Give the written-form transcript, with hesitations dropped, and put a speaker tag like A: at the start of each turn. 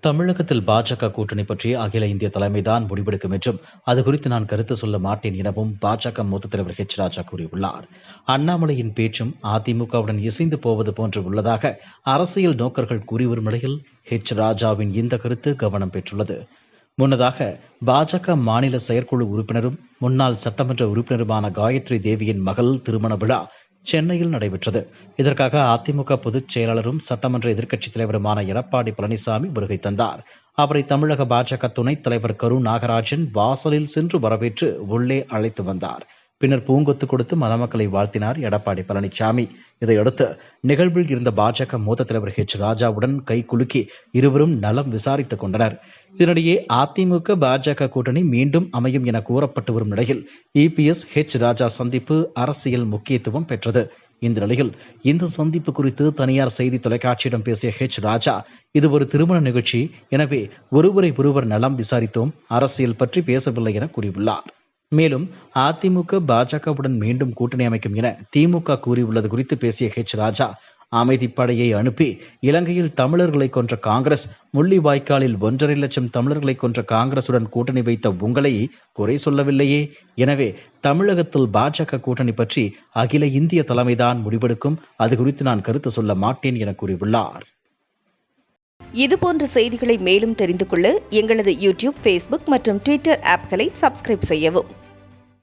A: தமிழகத்தில் பாஜக கூட்டணி பற்றி அகில இந்திய தலைமைதான் முடிவெடுக்கும் என்றும் அது குறித்து நான் கருத்து சொல்ல மாட்டேன் எனவும் பாஜக மூத்த தலைவர் ஹெச் ராஜா கூறியுள்ளார். அண்ணாமலையின் பேச்சும் அதிமுகவுடன் இசைந்து போவது போன்று உள்ளதாக அரசியல் நோக்கர்கள் கூறி வரும் நிலையில் ஹெச் ராஜாவின் இந்த கருத்து கவனம் பெற்றுள்ளது. முன்னதாக பாஜக மாநில செயற்குழு உறுப்பினரும் முன்னாள் சட்டமன்ற உறுப்பினருமான காயத்ரி தேவியின் மகள் திருமண விழா சென்னையில் நடைபெற்றது. இதற்காக அதிமுக பொதுச் செயலாளரும் சட்டமன்ற எதிர்க்கட்சித் தலைவருமான எடப்பாடி பழனிசாமி வருகை தந்தார். அவரை தமிழக பாஜக துணைத் தலைவர் கரு நாகராஜன் வாசலில் சென்று வரவேற்று உள்ளே அழைத்து வந்தார். பின்னர் பூங்கொத்து கொடுத்து மணமக்களை வாழ்த்தினார் எடப்பாடி பழனிசாமி. இதையடுத்து நிகழ்வில் இருந்த பாஜக மூத்த தலைவர் ஹெச் ராஜாவுடன் கை குலுக்கி இருவரும் நலம் விசாரித்துக் கொண்டனர். இதனிடையே அதிமுக பாஜக கூட்டணி மீண்டும் அமையும் என கூறப்பட்டு வரும் நிலையில் இபிஎஸ் ஹெச் ராஜா சந்திப்பு அரசியல் முக்கியத்துவம் பெற்றது. இந்த நிலையில் இந்த சந்திப்பு குறித்து தனியார் செய்தி தொலைக்காட்சியிடம் பேசிய ஹெச் ராஜா, இது ஒரு திருமண நிகழ்ச்சி, எனவே ஒருவரை ஒருவர் நலம் விசாரித்தோம், அரசியல் பற்றி பேசவில்லை என கூறியுள்ளார். மேலும் அதிமுக பாஜகவுடன் மீண்டும் கூட்டணி அமைக்கும் என திமுக கூறியுள்ளது குறித்து பேசிய ஹெச் ராஜா, அமைதிப்படையை அனுப்பி இலங்கையில் தமிழர்களை கொன்ற காங்கிரஸ், முள்ளிவாய்க்காலில் 1.5 லட்சம் தமிழர்களை கொன்ற காங்கிரசுடன் கூட்டணி வைத்த உங்களை குறை சொல்லவில்லையே, எனவே தமிழகத்தில் பாஜக கூட்டணி பற்றி அகில இந்திய தலைமைதான் முடிவெடுக்கும், அது குறித்து நான் கருத்து சொல்ல மாட்டேன் என கூறியுள்ளார்.
B: இதுபோன்ற செய்திகளை மேலும் தெரிந்து கொள்ள எங்களது யூடியூப், ஃபேஸ்புக் மற்றும் ட்விட்டர் ஆப்களை சப்ஸ்கிரைப் செய்யவும்.